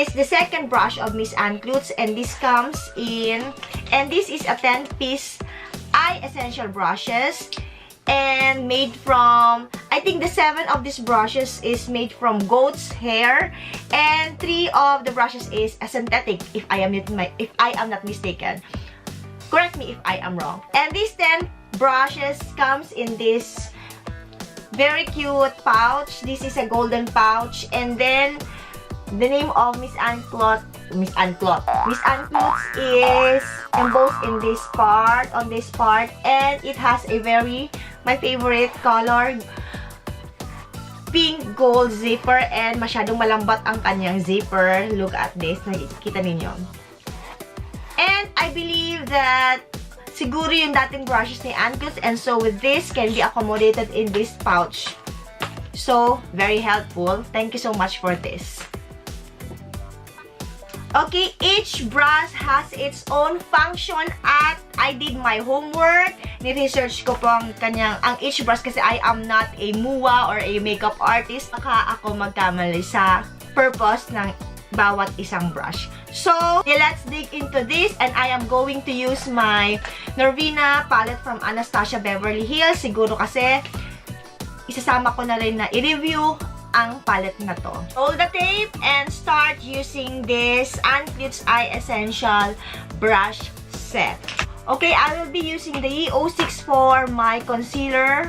is the second brush of Miss Anklutz, and this comes in, and this is a 10-piece eye essential brushes, and made from, I think the 7 of these brushes is made from goat's hair, and 3 of the brushes is a synthetic, if I am not mistaken. Correct me if I am wrong. And these 10 brushes comes in this very cute pouch. This is a golden pouch, and then the name of Miss Anklutz is embossed in this part, on this part, and it has a very, my favorite color, pink gold zipper, and masyadong malambat ang kanyang zipper. Look at this, nakikita ninyo. And I believe that siguro yung dating brushes ni Anklutz, and so with this can be accommodated in this pouch. So, very helpful. Thank you so much for this. Okay, each brush has its own function at I did my homework. Ni-research ko po ang each brush kasi I am not a MUA or a makeup artist. Baka ako magkamali sa purpose ng bawat isang brush. So, let's dig into this, and I am going to use my Norvina palette from ANASTASIABEVERLYHILLS. Siguro kasi isasama ko na rin na i-review ang palette na to. Hold the tape and start using this Anklutz Eye Essential brush set. Okay, I will be using the E06 for my concealer.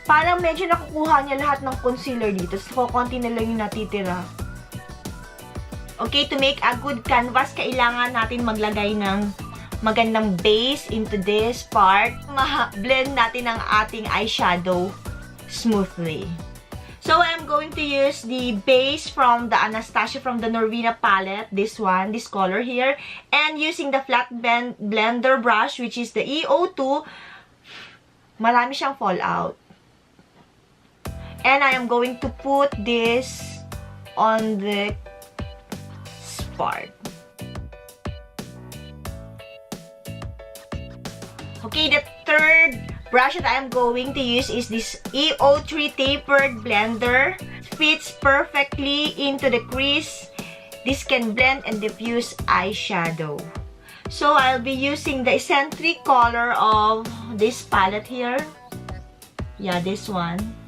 Parang medyo nakukuha niya lahat ng concealer dito. So, konti na lang yung natitira. Okay, to make a good canvas, kailangan natin maglagay ng magandang base into this part. Ma-blend natin ang ating eyeshadow smoothly. So, I'm going to use the base from the Anastasia, from the Norvina palette. This one, this color here. And using the flat blender brush, which is the E02. Marami siyang fallout. And I am going to put this on the part. Okay, the third brush that I am going to use is this E03 tapered blender. Fits perfectly into the crease. This can blend and diffuse eyeshadow. So, I'll be using the eccentric color of this palette here. Yeah, this one.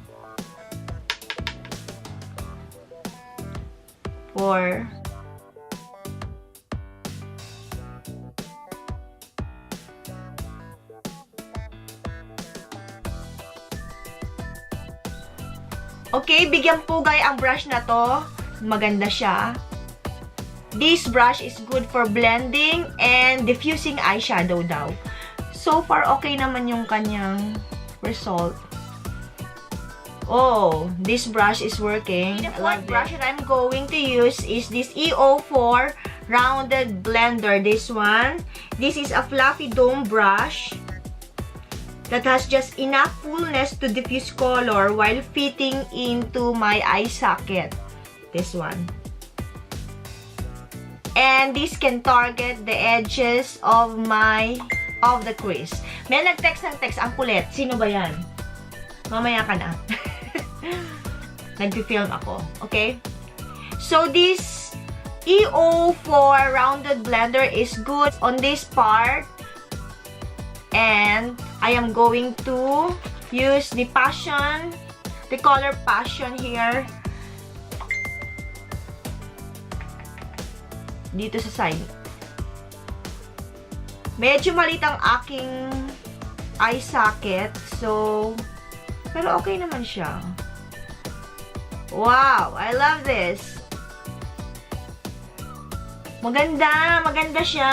Okay, bigyan pugay ang brush na to. Maganda siya. This brush is good for blending and diffusing eyeshadow daw. So far, okay naman yung kanyang result. Oh, this brush is working. The fourth brush that I'm going to use is this E04 rounded blender. This one. This is a fluffy dome brush that has just enough fullness to diffuse color while fitting into my eye socket. This one. And this can target the edges of the crease. May nag-text ng text, ang kulit. Sino ba yan? Mamaya ka na. Nag-film ako. Okay? So, this E04 rounded blender is good on this part. And I am going to use the Passion, the color Passion here. Dito sa side. Medyo malit ang aking eye socket. So, pero okay naman siya. Wow! I love this. Maganda! Maganda siya!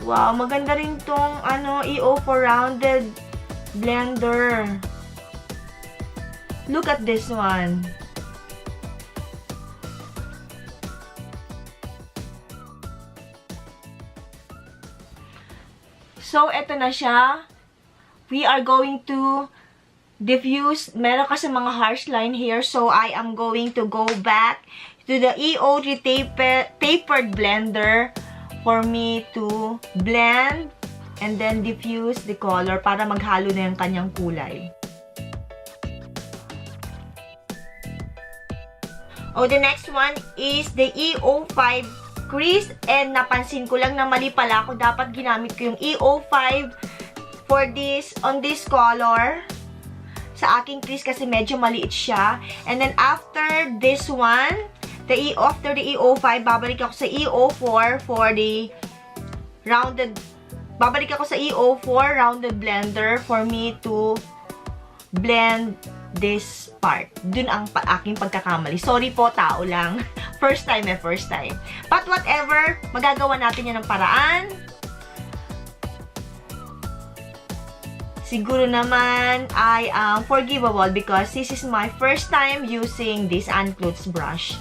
Wow! Maganda rin tong E04 rounded blender. Look at this one. So, eto na siya. We are going to diffuse. Meron kasi mga harsh line here. So, I am going to go back to the EO3 tapered blender for me to blend and then diffuse the color para maghalo na yung kanyang kulay. Oh, the next one is the EO5 crease. And napansin ko lang na mali pala ako. Dapat ginamit ko yung EO5 for this, on this color. Sa aking crease kasi medyo maliit siya. And then after this one, after the EO5, babalik ako sa EO4 for the rounded, babalik ako sa EO4 rounded blender for me to blend this part. Dun ang aking pagkakamali. Sorry po, tao lang. First time. But whatever, magagawa natin yan ng paraan. Siguro naman, I am forgivable because this is my first time using this ANNECLUTZ brush.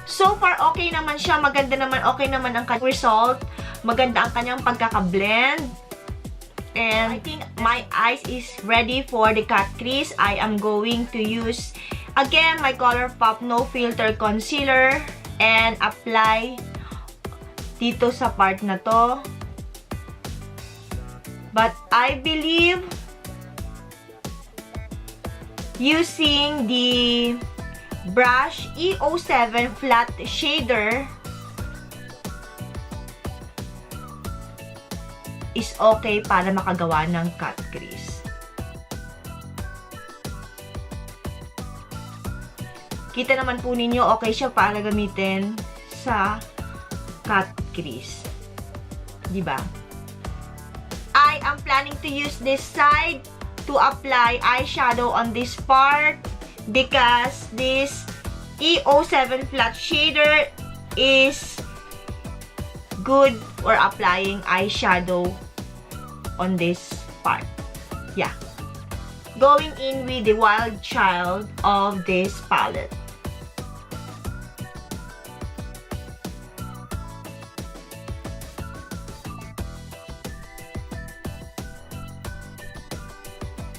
So far, okay naman siya. Maganda naman, okay naman ang result. Maganda ang kanyang pagkaka-blend. And I think my eyes is ready for the cut crease. I am going to use, again, my Colourpop No Filter Concealer and apply dito sa part na to. But I believe using the brush EO7 flat shader is okay para makagawa ng cut crease. Kita naman po ninyo, okay siya para gamitin sa cut crease. Diba? I am planning to use this side to apply eyeshadow on this part because this EO7 flat shader is good for applying eyeshadow on this part. Yeah. Going in with the wild child of this palette.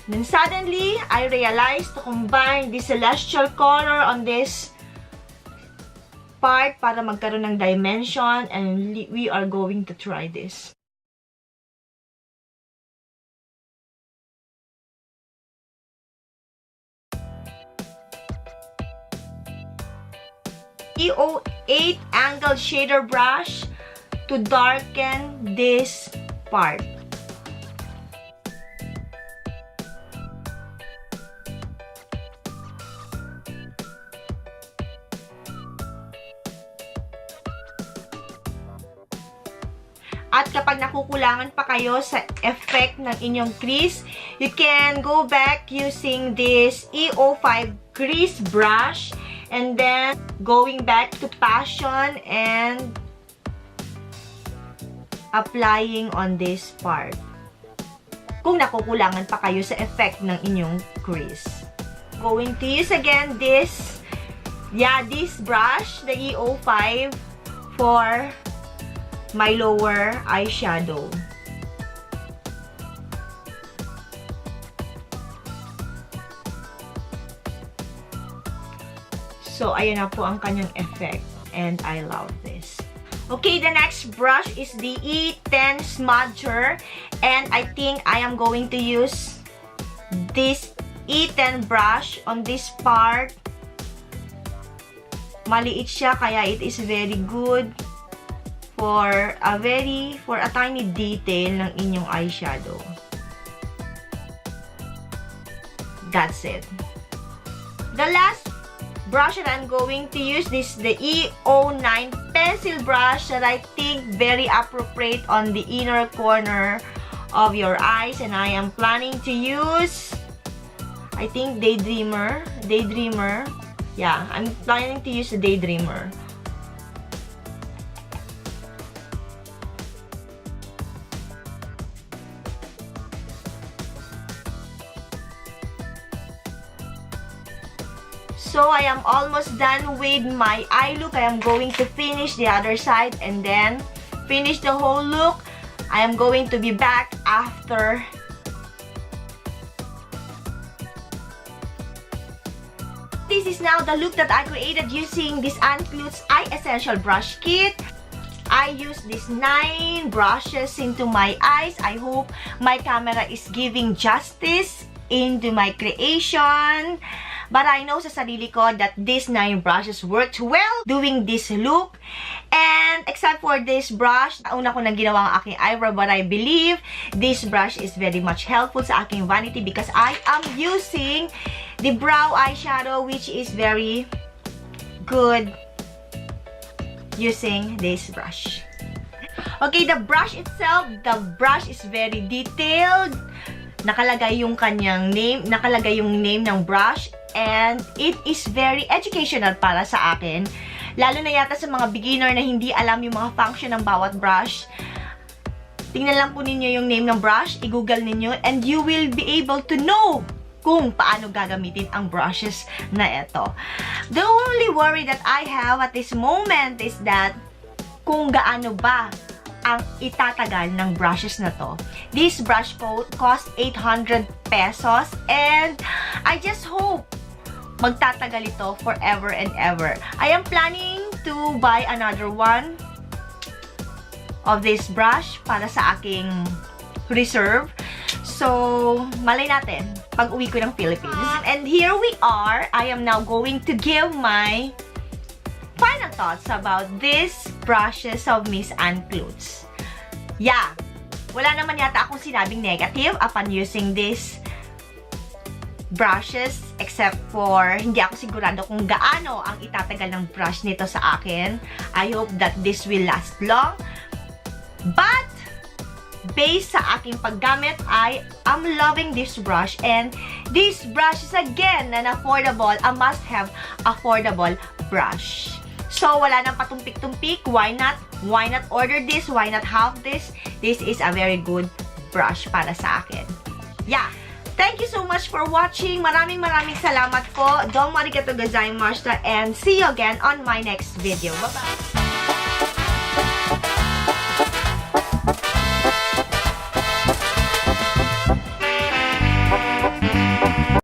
Then suddenly, I realized to combine the celestial color on this part para magkaroon ng dimension, and we are going to try this. EO8 angled shader brush to darken this part. At kapag nakukulangan pa kayo sa effect ng inyong crease, you can go back using this EO5 crease brush and then going back to Passion and applying on this part. Kung nakukulangan pa kayo sa effect ng inyong crease. Going to use again this brush, the EO5 for my lower eyeshadow. So, ayan na po ang kanyang effect. And I love this. Okay, the next brush is the E10 Smudger. And I think I am going to use this E10 brush on this part. Maliit siya, kaya it is very good for a tiny detail ng inyong eyeshadow. That's it. The last brush that I'm going to use is the EO9 pencil brush that I think very appropriate on the inner corner of your eyes, and I am planning to use, I think, Daydreamer. Yeah, I'm planning to use the Daydreamer. So, I am almost done with my eye look. I am going to finish the other side and then finish the whole look. I am going to be back after this is now the look that I created using this ANNECLUTZ Eye Essential Brush Kit. I use these 9 brushes into my eyes. I hope my camera is giving justice into my creation. But I know sa sarili ko that these 9 brushes worked well doing this look. And except for this brush, una ko nang ginawa ang aking eyebrow, but I believe this brush is very much helpful sa aking vanity because I am using the brow eyeshadow, which is very good using this brush. Okay, the brush itself, the brush is very detailed. Nakalagay yung kanyang name, nakalagay yung name ng brush, and it is very educational para sa akin. Lalo na yata sa mga beginner na hindi alam yung mga function ng bawat brush. Tingnan lang po ninyo yung name ng brush, i-google ninyo, and you will be able to know kung paano gagamitin ang brushes na ito. The only worry that I have at this moment is that kung gaano ba ang itatagal ng brushes na to. This brush cost 800 pesos and I just hope magtatagal ito forever and ever. I am planning to buy another one of this brush para sa aking reserve. So, malay natin pag uwi ko ng Philippines. And here we are. I am now going to give my final thoughts about these brushes of Miss ANNECLUTZ. Yeah, wala naman yata akong sinabing negative upon using these brushes except for hindi ako sigurado kung gaano ang itatagal ng brush nito sa akin. I hope that this will last long. But, based sa aking paggamit, I am loving this brush and this brush is again an affordable, a must-have affordable brush. So, wala nang patumpik-tumpik. Why not? Why not order this? Why not have this? This is a very good brush para sa akin. Yeah. Thank you so much for watching. Maraming salamat po. Domo arigatou gozaimasu and see you again on my next video. Bye-bye!